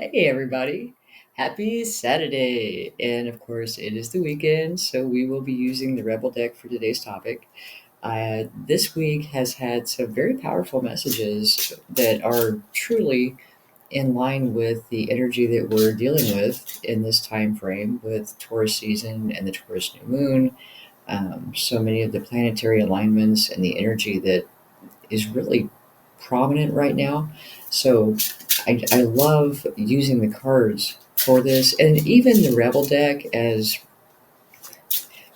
Hey, everybody. Happy Saturday. And of course, it is the weekend, so we will be using the Rebel deck for today's topic. This week has had some very powerful messages that are truly in line with the energy that we're dealing with in this time frame with Taurus season and the Taurus new moon. So many of the planetary alignments and the energy that is really prominent right now. So I love using the cards for this, and even the Rebel deck, as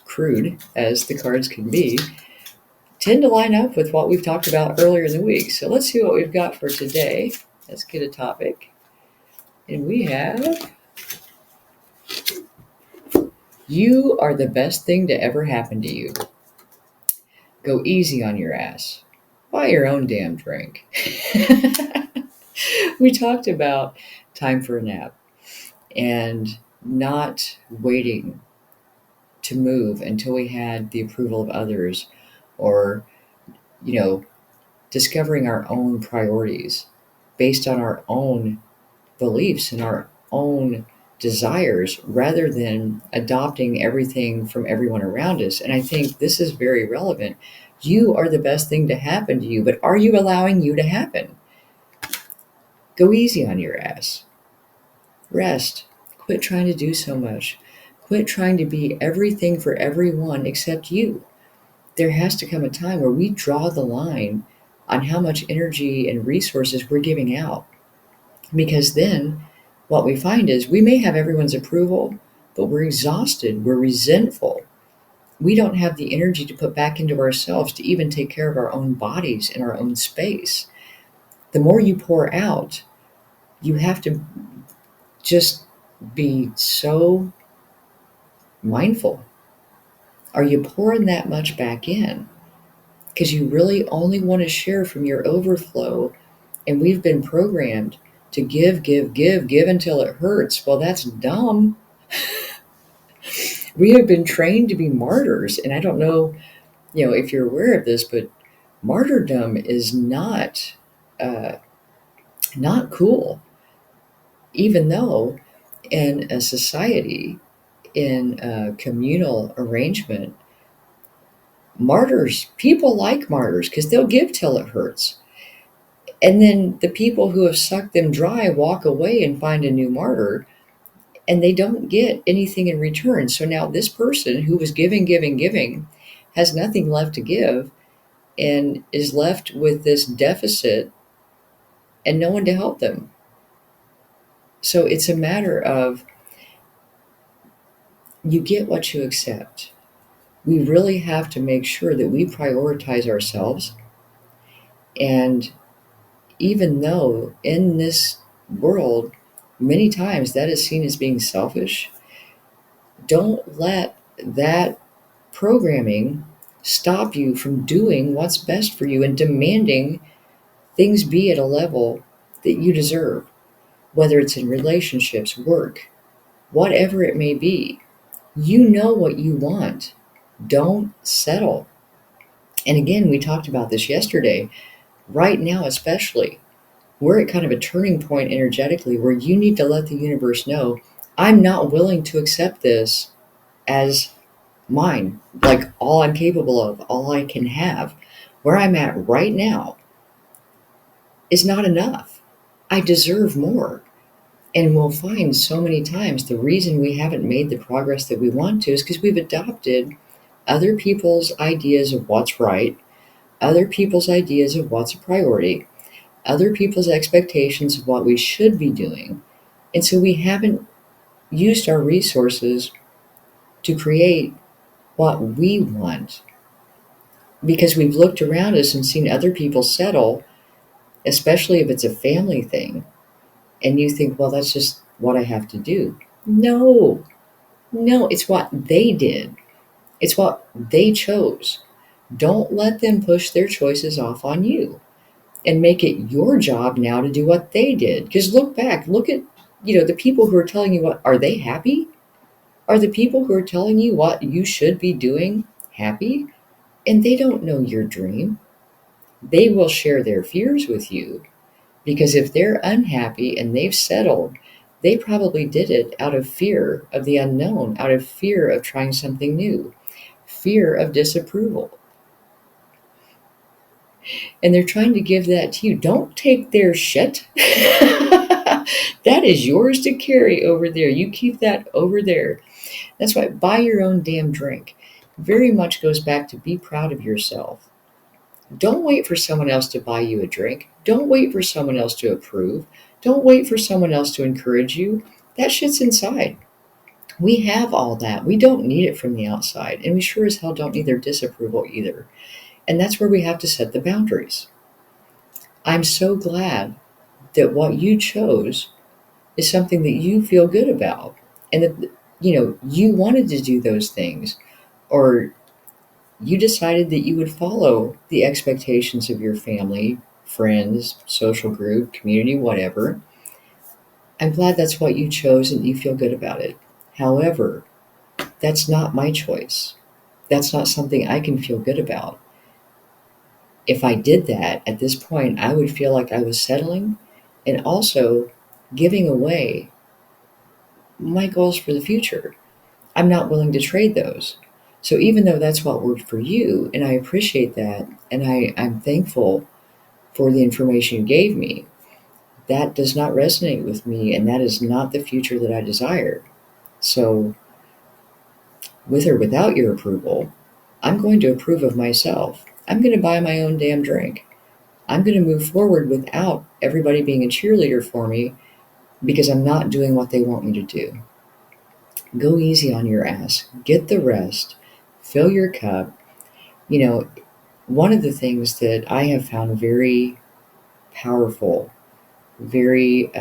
crude as the cards can be, tend to line up with what we've talked about earlier in the week. So let's see what we've got for today. Let's get a topic. And we have You are the best thing to ever happen to you. Go easy on your ass. Buy your own damn drink. We talked about time for a nap and not waiting to move until we had the approval of others, or, you know, discovering our own priorities based on our own beliefs and our own desires rather than adopting everything from everyone around us. And I think this is very relevant. You are the best thing to happen to you, but are you allowing you to happen? Go easy on your ass. Rest. Quit trying to do so much. Quit trying to be everything for everyone except you. There has to come a time where we draw the line on how much energy and resources we're giving out. Because then what we find is we may have everyone's approval, but we're exhausted, we're resentful. We don't have the energy to put back into ourselves to even take care of our own bodies and our own space. The more you pour out, you have to just be so mindful. Are you pouring that much back in? Because you really only want to share from your overflow. And we've been programmed to give, give, give, give until it hurts. Well, that's dumb. We have been trained to be martyrs. And I don't know, if you're aware of this, but martyrdom is uh, not cool, even though in a society, in a communal arrangement, people like martyrs because they'll give till it hurts. And then the people who have sucked them dry walk away and find a new martyr, and they don't get anything in return. So now this person who was giving, giving, giving has nothing left to give and is left with this deficit and no one to help them. So it's a matter of you get what you accept. We really have to make sure that we prioritize ourselves. And even though in this world, many times that is seen as being selfish, don't let that programming stop you from doing what's best for you and demanding things be at a level that you deserve, whether it's in relationships, work, whatever it may be. You know what you want. Don't settle. And again, we talked about this yesterday. Right now, especially, we're at kind of a turning point energetically where you need to let the universe know I'm not willing to accept this as mine, like all I'm capable of, all I can have. Where I'm at right now is not enough. I deserve more. And we'll find so many times the reason we haven't made the progress that we want to is because we've adopted other people's ideas of what's right, other people's ideas of what's a priority, other people's expectations of what we should be doing. And so we haven't used our resources to create what we want because we've looked around us and seen other people settle, especially if it's a family thing. And you think, well, that's just what I have to do. No, no, it's what they did. It's what they chose. Don't let them push their choices off on you and make it your job now to do what they did. Because look back, look at, the people who are telling you what, are they happy? Are the people who are telling you what you should be doing happy? And they don't know your dream. They will share their fears with you because if they're unhappy and they've settled They probably did it out of fear of the unknown, out of fear of trying something new, fear of disapproval. And they're trying to give that to you. Don't take their shit. That is yours to carry over there. You keep that over there. That's why buy your own damn drink. Very much goes back to be proud of yourself. Don't wait for someone else to buy you a drink. Don't wait for someone else to approve. Don't wait for someone else to encourage you. That shit's inside. We have all that. We don't need it from the outside. And we sure as hell don't need their disapproval either. And that's where we have to set the boundaries. I'm so glad that what you chose is something that you feel good about. And that, you wanted to do those things. Or you decided that you would follow the expectations of your family, friends, social group, community, whatever. I'm glad that's what you chose and you feel good about it. However, that's not my choice. That's not something I can feel good about. If I did that at this point, I would feel like I was settling and also giving away my goals for the future. I'm not willing to trade those. So even though that's what worked for you, and I appreciate that, and I'm thankful for the information you gave me, that does not resonate with me, and that is not the future that I desire. So, with or without your approval, I'm going to approve of myself. I'm going to buy my own damn drink. I'm going to move forward without everybody being a cheerleader for me because I'm not doing what they want me to do. Go easy on your ass. Get the rest. Fill your cup. One of the things that I have found very powerful, very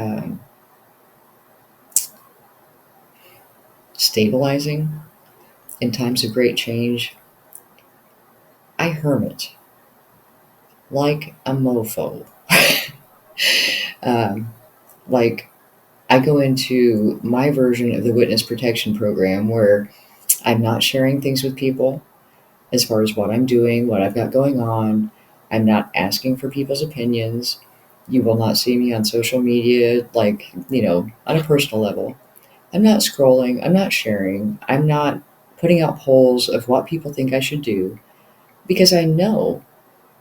stabilizing in times of great change, I hermit like a mofo. um, like I go into my version of the witness protection program where I'm not sharing things with people as far as what I'm doing, what I've got going on. I'm not asking for people's opinions. You will not see me on social media, on a personal level. I'm not scrolling. I'm not sharing. I'm not putting out polls of what people think I should do because I know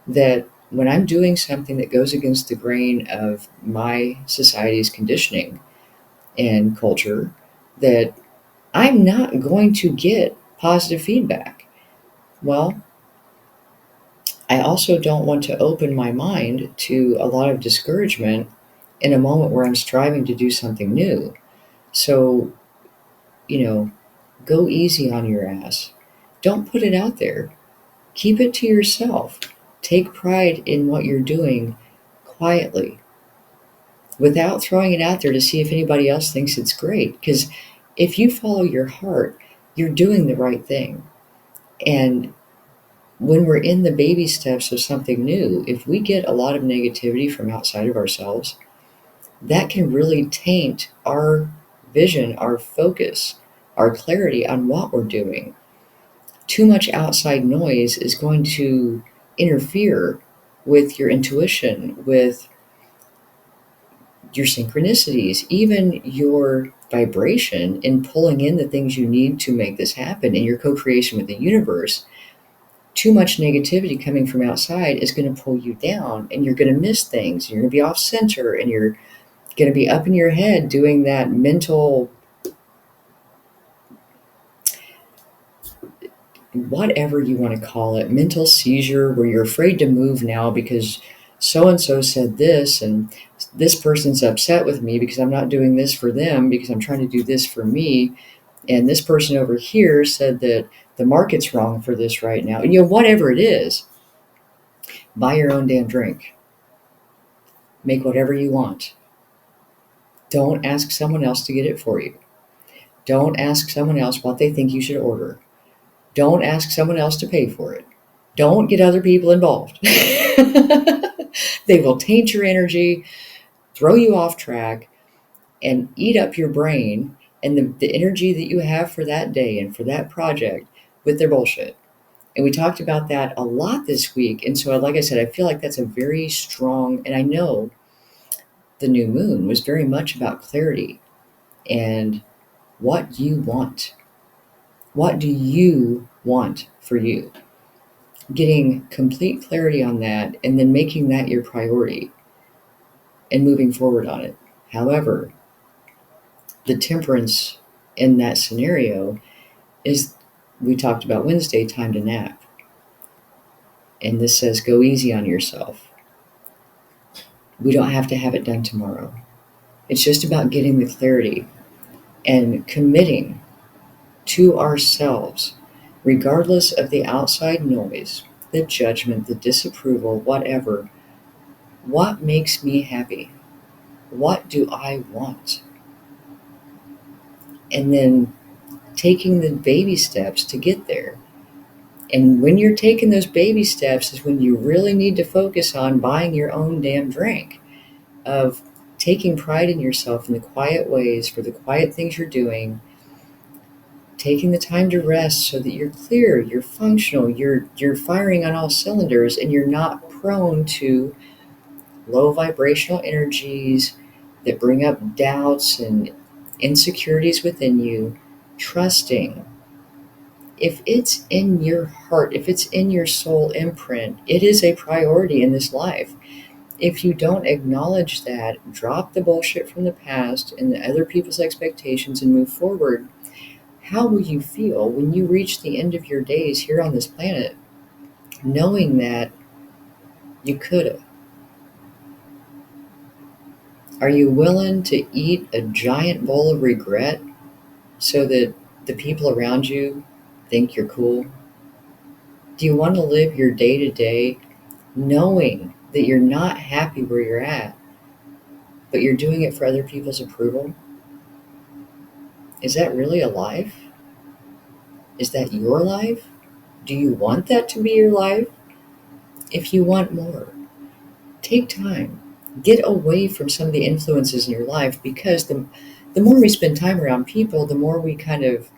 that when I'm doing something that goes against the grain of my society's conditioning and culture, that I'm not going to get positive feedback. Well, I also don't want to open my mind to a lot of discouragement in a moment where I'm striving to do something new. So, go easy on your ass. Don't put it out there. Keep it to yourself. Take pride in what you're doing quietly without throwing it out there to see if anybody else thinks it's great. Because if you follow your heart, you're doing the right thing. And when we're in the baby steps of something new, if we get a lot of negativity from outside of ourselves, that can really taint our vision, our focus, our clarity on what we're doing. Too much outside noise is going to interfere with your intuition, with your synchronicities, even your vibration in pulling in the things you need to make this happen in your co-creation with the universe. Too much negativity coming from outside is going to pull you down and you're going to miss things. You're going to be off center and you're going to be up in your head doing that mental, whatever you want to call it, mental seizure where you're afraid to move now because so and so said this and this person's upset with me because I'm not doing this for them because I'm trying to do this for me. And this person over here said that the market's wrong for this right now. Whatever it is, buy your own damn drink. Make whatever you want. Don't ask someone else to get it for you. Don't ask someone else what they think you should order. Don't ask someone else to pay for it. Don't get other people involved. They will taint your energy, throw you off track, and eat up your brain and the energy that you have for that day and for that project with their bullshit. And we talked about that a lot this week. And so, like I said, I feel like that's a very strong, and I know the new moon was very much about clarity. and what you want. What do you want for you? Getting complete clarity on that and then making that your priority and moving forward on it. However, the temperance in that scenario is, we talked about Wednesday, time to nap. And this says go easy on yourself. We don't have to have it done tomorrow. It's just about getting the clarity and committing to ourselves, regardless of the outside noise, the judgment, the disapproval, whatever. What makes me happy? What do I want? And then taking the baby steps to get there. And when you're taking those baby steps is when you really need to focus on buying your own damn drink, of taking pride in yourself in the quiet ways for the quiet things you're doing, taking the time to rest so that you're clear, you're functional, you're firing on all cylinders, and you're not prone to low vibrational energies that bring up doubts and insecurities within you. Trusting, if it's in your heart, if it's in your soul imprint, it is a priority in this life. If you don't acknowledge that, drop the bullshit from the past and the other people's expectations and move forward, how will you feel when you reach the end of your days here on this planet, knowing that you could have? Are you willing to eat a giant bowl of regret so that the people around you think you're cool? Do you want to live your day to day knowing that you're not happy where you're at, but you're doing it for other people's approval? Is that really a life? Is that your life? Do you want that to be your life? If you want more, take time. Get away from some of the influences in your life, because the more we spend time around people, the more we kind of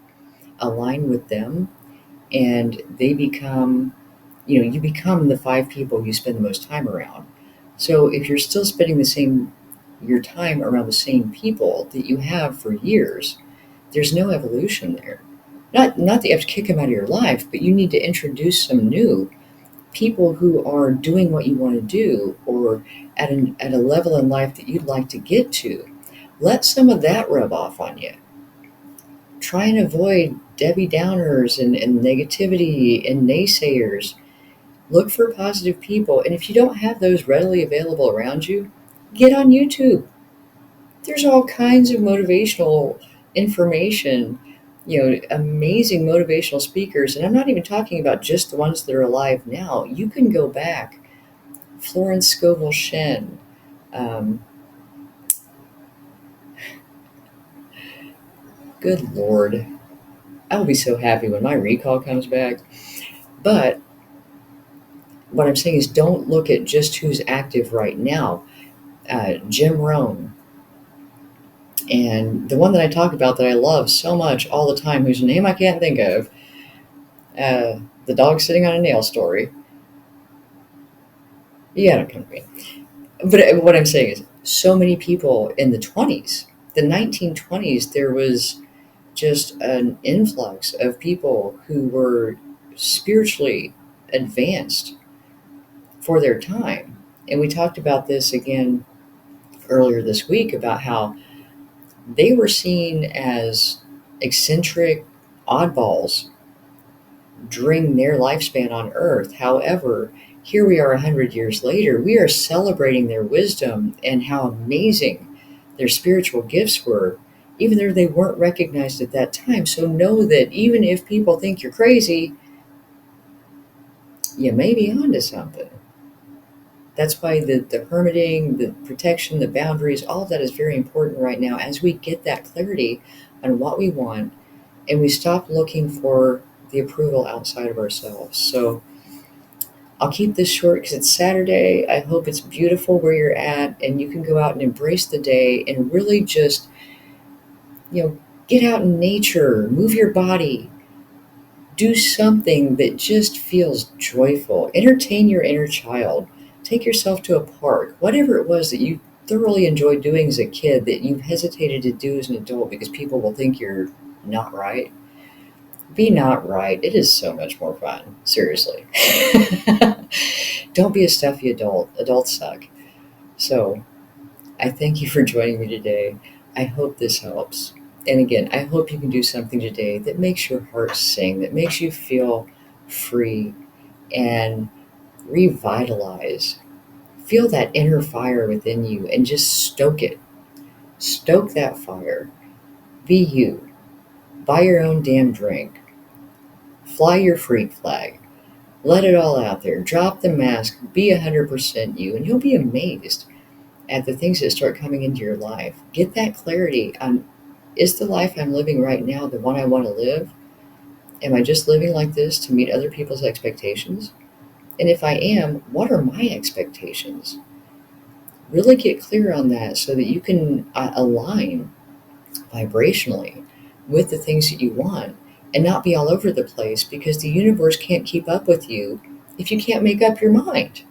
align with them, and they become, you become the 5 people you spend the most time around. So if you're still spending your time around the same people that you have for years, there's no evolution there. Not that you have to kick them out of your life, but you need to introduce some new people who are doing what you want to do, or at a level in life that you'd like to get to. Let some of that rub off on you. Try and avoid Debbie Downers and negativity and naysayers. Look for positive people. And if you don't have those readily available around you, get on YouTube. There's all kinds of motivational information, amazing motivational speakers. And I'm not even talking about just the ones that are alive now. You can go back. Florence Scovel Shen. Good Lord. I'll be so happy when my recall comes back. But what I'm saying is, don't look at just who's active right now. Jim Rohn. And the one that I talk about that I love so much all the time, whose name I can't think of, the dog sitting on a nail story. Yeah, don't come to me. But what I'm saying is, so many people in the 20s, the 1920s, there was just an influx of people who were spiritually advanced for their time. And we talked about this again earlier this week, about how they were seen as eccentric oddballs during their lifespan on Earth. However, here we are 100 years later, we are celebrating their wisdom and how amazing their spiritual gifts were, even though they weren't recognized at that time. So know that even if people think you're crazy, you may be onto something. That's why the hermiting, the protection, the boundaries, all of that is very important right now, as we get that clarity on what we want and we stop looking for the approval outside of ourselves. So I'll keep this short because it's Saturday. I hope it's beautiful where you're at and you can go out and embrace the day and really just, get out in nature, move your body, do something that just feels joyful. Entertain your inner child. Take yourself to a park, whatever it was that you thoroughly enjoyed doing as a kid that you've hesitated to do as an adult because people will think you're not right. Be not right. It is so much more fun. Seriously. Don't be a stuffy adult. Adults suck. So I thank you for joining me today. I hope this helps. And again, I hope you can do something today that makes your heart sing, that makes you feel free and revitalize. Feel that inner fire within you and just stoke it. Stoke that fire. Be you. Buy your own damn drink. Fly your freak flag. Let it all out there. Drop the mask. Be 100% you, and you'll be amazed at the things that start coming into your life. Get that clarity on, is the life I'm living right now the one I want to live? Am I just living like this to meet other people's expectations? And if I am, what are my expectations? Really get clear on that so that you can align vibrationally with the things that you want and not be all over the place, because the universe can't keep up with you if you can't make up your mind.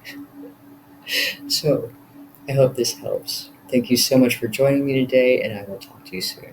So I hope this helps. Thank you so much for joining me today, and I will talk to you soon.